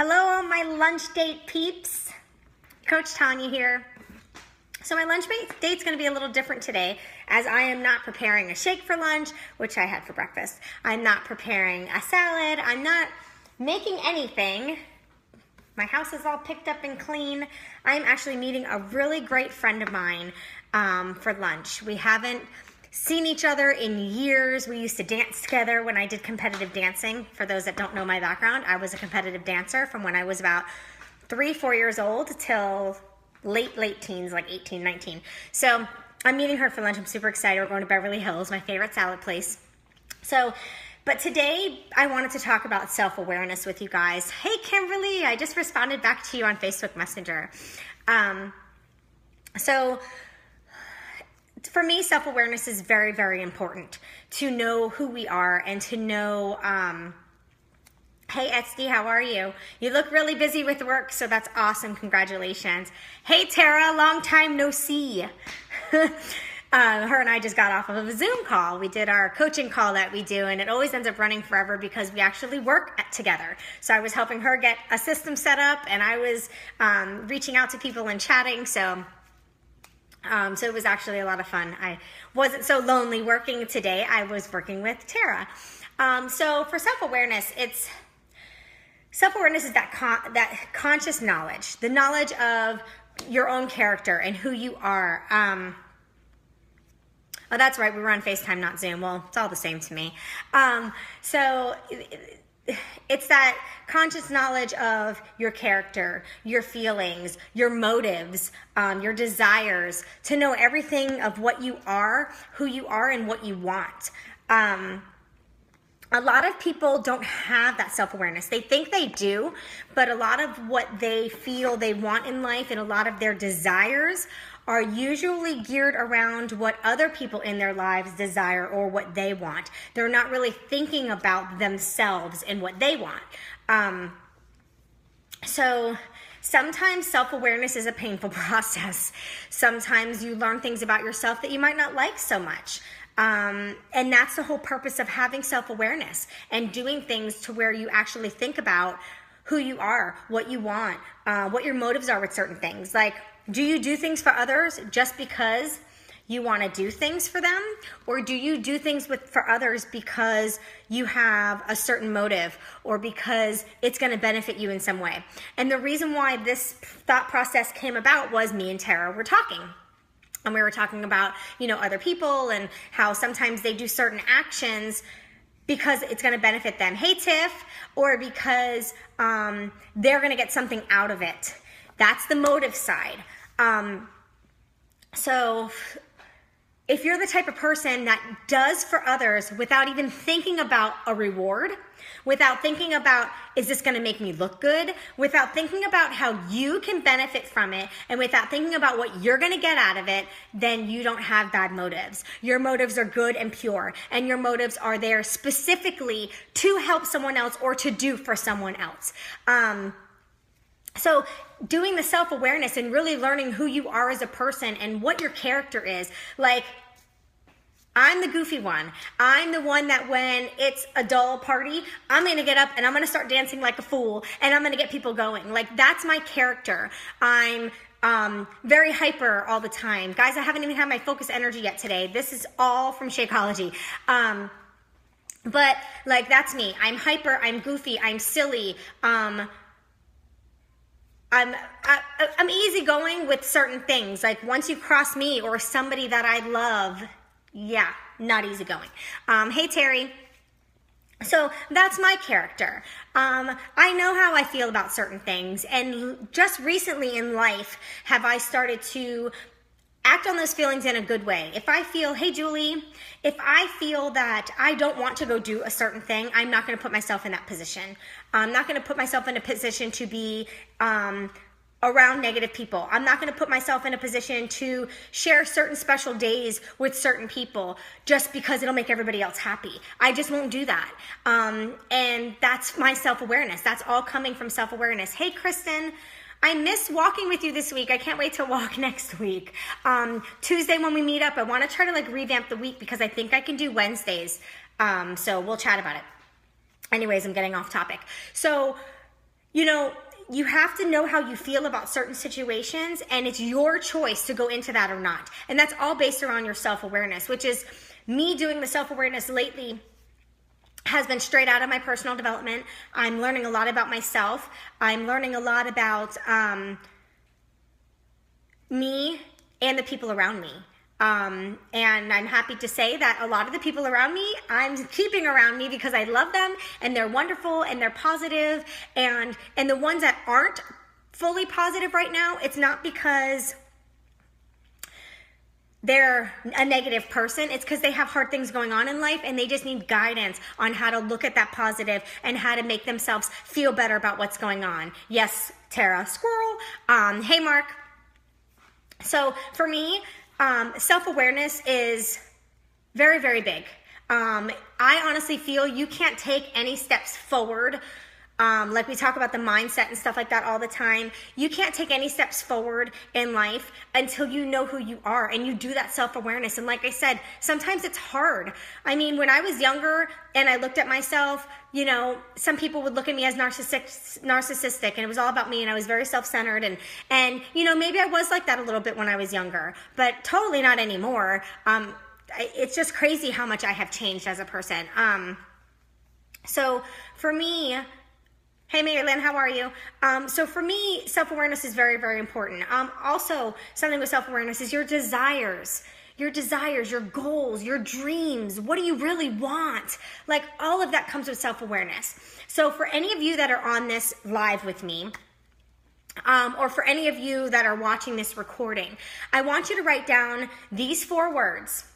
Hello, all my lunch date peeps. Coach Tanya here. So my lunch date's going to be a little different today, as I am not preparing a shake for lunch, which I had for breakfast. I'm not preparing a salad. I'm not making anything. My house is all picked up and clean. I'm actually meeting a really great friend of mine for lunch. We haven't seen each other in years. We used to dance together when I did competitive dancing. For those that don't know my background, I was a competitive dancer from when I was about 3-4 years old till late teens, like 18, 19. So I'm meeting her for lunch. I'm super excited. We're going to Beverly Hills, my favorite salad place. But today I wanted to talk about self-awareness with you guys. Hey, Kimberly, I just responded back to you on Facebook Messenger. For me, self-awareness is very, very important to know who we are and to know, hey, Etsy, how are you? You look really busy with work, so that's awesome. Congratulations. Hey, Tara, long time no see. Her and I just got off of a Zoom call. We did our coaching call that we do, and it always ends up running forever because we actually work together. So I was helping her get a system set up, and I was reaching out to people and chatting, so it was actually a lot of fun. I wasn't so lonely working today. I was working with Tara. So for self-awareness, self-awareness is that conscious knowledge, the knowledge of your own character and who you are. Oh, that's right. We were on FaceTime, not Zoom. Well, it's all the same to me. So it's that conscious knowledge of your character, your feelings, your motives, your desires, to know everything of what you are, who you are, and what you want. A lot of people don't have that self-awareness. They think they do, but a lot of what they feel they want in life and a lot of their desires are usually geared around what other people in their lives desire or what they want. They're not really thinking about themselves and what they want. So sometimes self-awareness is a painful process. Sometimes you learn things about yourself that you might not like so much. And that's the whole purpose of having self-awareness and doing things to where you actually think about who you are, what you want, what your motives are with certain things. Like, do you do things for others just because you want to do things for them? Or do you do things for others because you have a certain motive or because it's going to benefit you in some way? And the reason why this thought process came about was me and Tara were talking. And we were talking about, other people and how sometimes they do certain actions because it's going to benefit them. Hey, Tiff. Or because they're going to get something out of it. That's the motive side. So if you're the type of person that does for others without even thinking about a reward, without thinking about, is this going to make me look good? Without thinking about how you can benefit from it, and without thinking about what you're going to get out of it, then you don't have bad motives. Your motives are good and pure, and your motives are there specifically to help someone else or to do for someone else. So doing the self-awareness and really learning who you are as a person and what your character is. Like, I'm the goofy one. I'm the one that when it's a dull party, I'm going to get up and I'm going to start dancing like a fool and I'm going to get people going. Like, that's my character. I'm very hyper all the time. Guys, I haven't even had my focus energy yet today. This is all from Shakeology. But like, that's me. I'm hyper. I'm goofy. I'm silly. I'm easygoing with certain things. Like, once you cross me or somebody that I love, yeah, not easygoing. Hey, Terry. So that's my character. I know how I feel about certain things. And just recently in life have I started to act on those feelings in a good way. If I feel, hey, Julie, if I feel that I don't want to go do a certain thing, I'm not going to put myself in that position. I'm not going to put myself in a position to be around negative people. I'm not going to put myself in a position to share certain special days with certain people just because it'll make everybody else happy. I just won't do that. And that's my self-awareness. That's all coming from self-awareness. Hey, Kristen. I miss walking with you this week. I can't wait to walk next week. Tuesday when we meet up, I want to try to revamp the week because I think I can do Wednesdays. So we'll chat about it. Anyways, I'm getting off topic. So you know, you have to know how you feel about certain situations, and it's your choice to go into that or not. And that's all based around your self-awareness, which is me doing the self-awareness lately has been straight out of my personal development. I'm learning a lot about myself. I'm learning a lot about me and the people around me. And I'm happy to say that a lot of the people around me, I'm keeping around me because I love them and they're wonderful and they're positive. And the ones that aren't fully positive right now, it's not because they're a negative person. It's because they have hard things going on in life and they just need guidance on how to look at that positive and how to make themselves feel better about what's going on. Yes, Tara, squirrel. Hey, Mark. So for me, self-awareness is very, very big. I honestly feel you can't take any steps forward. Like we talk about the mindset and stuff like that all the time. You can't take any steps forward in life until you know who you are and you do that self-awareness. And like I said, sometimes it's hard. I mean, when I was younger and I looked at myself, you know, some people would look at me as narcissistic and it was all about me and I was very self-centered and you know, maybe I was like that a little bit when I was younger, but totally not anymore. It's just crazy how much I have changed as a person. So for me, hey, Mary Lynn, how are you? So for me, self-awareness is very, very important. Also, something with self-awareness is your desires, your goals, your dreams. What do you really want? Like all of that comes with self-awareness. So for any of you that are on this live with me, or for any of you that are watching this recording, I want you to write down these 4 words.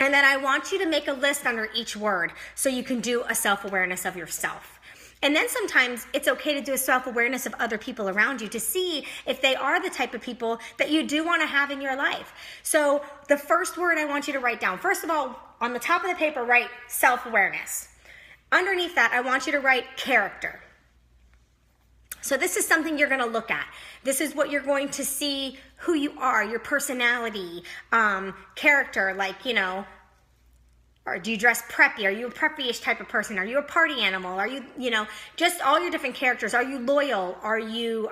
And then I want you to make a list under each word so you can do a self-awareness of yourself. And then sometimes it's okay to do a self-awareness of other people around you to see if they are the type of people that you do want to have in your life. So the first word I want you to write down, first of all, on the top of the paper, write self-awareness. Underneath that, I want you to write character. So this is something you're going to look at. This is what you're going to see who you are, your personality, character, like, you know, or do you dress preppy? Are you a preppy-ish type of person? Are you a party animal? Are you, you know, just all your different characters. Are you loyal? Are you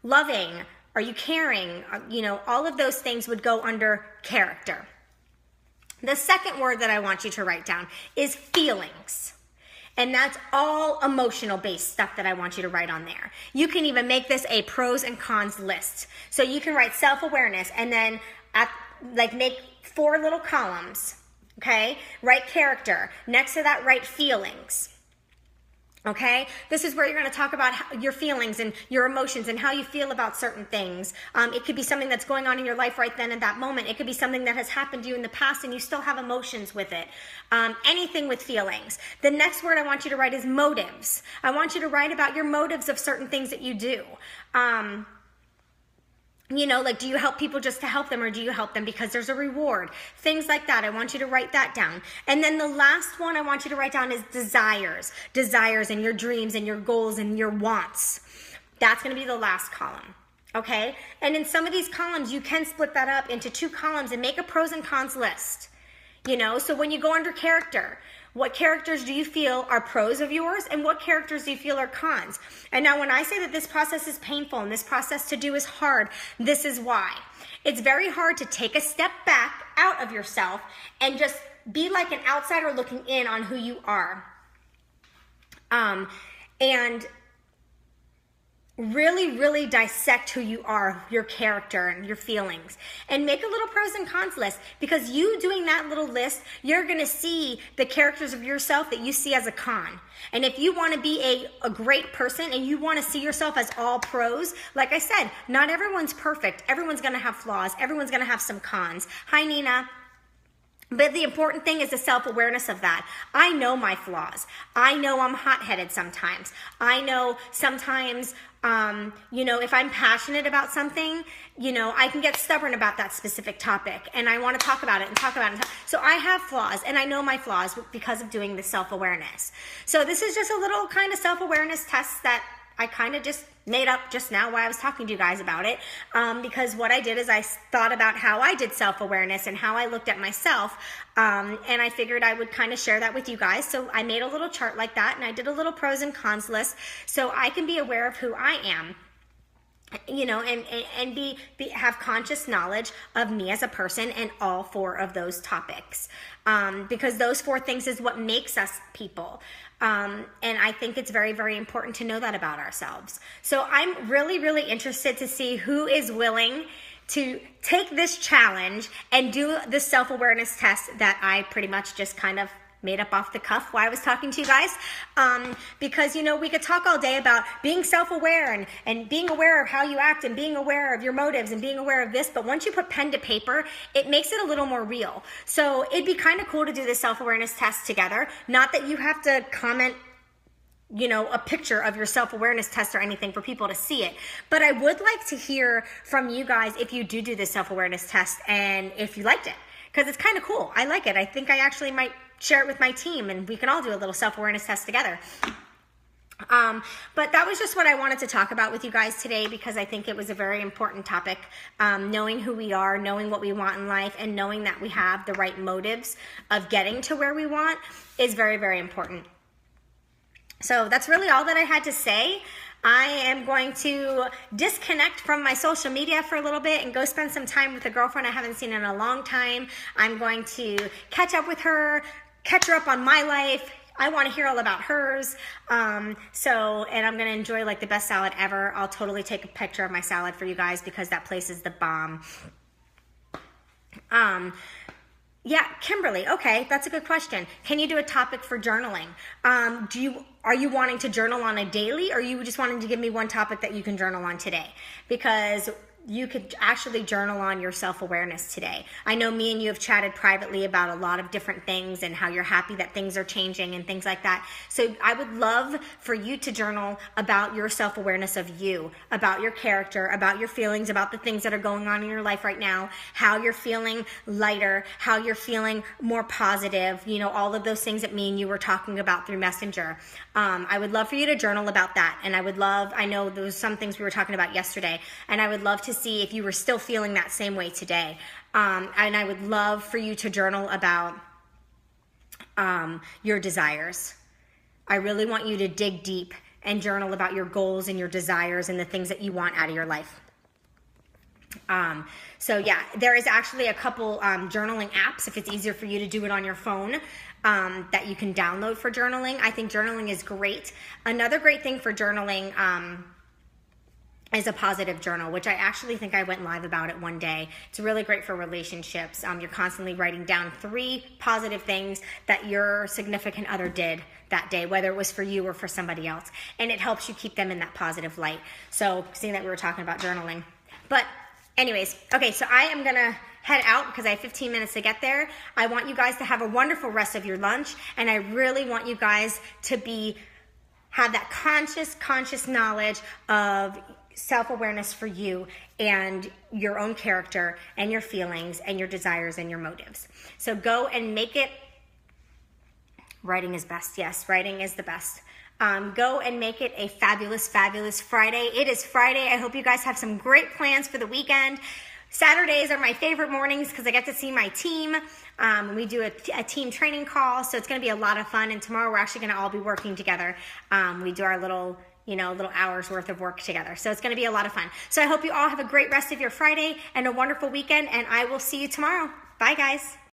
loving? Are you caring? You know, all of those things would go under character. The second word that I want you to write down is feelings. And that's all emotional based stuff that I want you to write on there. You can even make this a pros and cons list. So you can write self-awareness and then make 4 little columns. Okay, write character. Next to that, write feelings. Okay, this is where you're going to talk about your feelings and your emotions and how you feel about certain things. It could be something that's going on in your life right then at that moment. It could be something that has happened to you in the past and you still have emotions with it. Anything with feelings. The next word I want you to write is motives. I want you to write about your motives of certain things that you do. You know, like, do you help people just to help them or do you help them because there's a reward? Things like that. I want you to write that down. And then the last one I want you to write down is desires. Desires and your dreams and your goals and your wants. That's going to be the last column. Okay? And in some of these columns, you can split that up into 2 columns and make a pros and cons list. You know, so when you go under character, what characters do you feel are pros of yours and what characters do you feel are cons? And now when I say that this process is painful and this process to do is hard, this is why. It's very hard to take a step back out of yourself and just be like an outsider looking in on who you are. And really, really dissect who you are, your character and your feelings, and make a little pros and cons list, because you doing that little list, you're going to see the characters of yourself that you see as a con. And if you want to be a great person and you want to see yourself as all pros, like I said, not everyone's perfect. Everyone's going to have flaws. Everyone's going to have some cons. Hi, Nina. But the important thing is the self-awareness of that. I know my flaws. I know I'm hot-headed sometimes. I know sometimes, you know, if I'm passionate about something, you know, I can get stubborn about that specific topic and I want to talk about it and talk about it. So I have flaws and I know my flaws because of doing the self-awareness. So this is just a little kind of self-awareness test that I kind of just made up just now while I was talking to you guys about it, because what I did is I thought about how I did self-awareness and how I looked at myself, and I figured I would kind of share that with you guys. So I made a little chart like that, and I did a little pros and cons list so I can be aware of who I am, you know, and have conscious knowledge of me as a person and all 4 of those topics, because those 4 things is what makes us people. And I think it's very, very important to know that about ourselves. So I'm really, really interested to see who is willing to take this challenge and do the self-awareness test that I pretty much just kind of made up off the cuff while I was talking to you guys, because, you know, we could talk all day about being self-aware and being aware of how you act and being aware of your motives and being aware of this, but once you put pen to paper, it makes it a little more real. So it'd be kind of cool to do this self-awareness test together. Not that you have to comment, you know, a picture of your self-awareness test or anything for people to see it. But I would like to hear from you guys if you do this self-awareness test and if you liked it, because it's kind of cool. I like it. I think I actually might share it with my team and we can all do a little self-awareness test together. But that was just what I wanted to talk about with you guys today, because I think it was a very important topic. Knowing who we are, knowing what we want in life, and knowing that we have the right motives of getting to where we want is very, very important. So that's really all that I had to say. I am going to disconnect from my social media for a little bit and go spend some time with a girlfriend I haven't seen in a long time. I'm going to catch up with her, catch her up on my life. I want to hear all about hers. And I'm going to enjoy like the best salad ever. I'll totally take a picture of my salad for you guys because that place is the bomb. Yeah, Kimberly, okay, that's a good question. Can you do a topic for journaling? Are you wanting to journal on a daily, or are you just wanting to give me one topic that you can journal on today? Because you could actually journal on your self-awareness today. I know me and you have chatted privately about a lot of different things and how you're happy that things are changing and things like that. So I would love for you to journal about your self-awareness of you, about your character, about your feelings, about the things that are going on in your life right now, how you're feeling lighter, how you're feeling more positive, you know, all of those things that me and you were talking about through Messenger. I would love for you to journal about that. And I know there was some things we were talking about yesterday, and I would love to see if you were still feeling that same way today. And I would love for you to journal about your desires. I really want you to dig deep and journal about your goals and your desires and the things that you want out of your life. So yeah, there is actually a couple journaling apps, if it's easier for you to do it on your phone, that you can download for journaling. I think journaling is great. Another great thing for journaling is a positive journal, which I actually think I went live about it one day. It's really great for relationships. You're constantly writing down 3 positive things that your significant other did that day, whether it was for you or for somebody else. And it helps you keep them in that positive light. So seeing that we were talking about journaling. But anyways, okay, so I am gonna head out because I have 15 minutes to get there. I want you guys to have a wonderful rest of your lunch, and I really want you guys to have that conscious knowledge of self-awareness for you and your own character and your feelings and your desires and your motives. So go and make it. Writing is best. Yes, writing is the best. Go and make it a fabulous, fabulous Friday. It is Friday. I hope you guys have some great plans for the weekend. Saturdays are my favorite mornings because I get to see my team. We do a team training call, so it's going to be a lot of fun. And tomorrow we're actually going to all be working together. We do our little hours worth of work together. So it's going to be a lot of fun. So I hope you all have a great rest of your Friday and a wonderful weekend, and I will see you tomorrow. Bye, guys.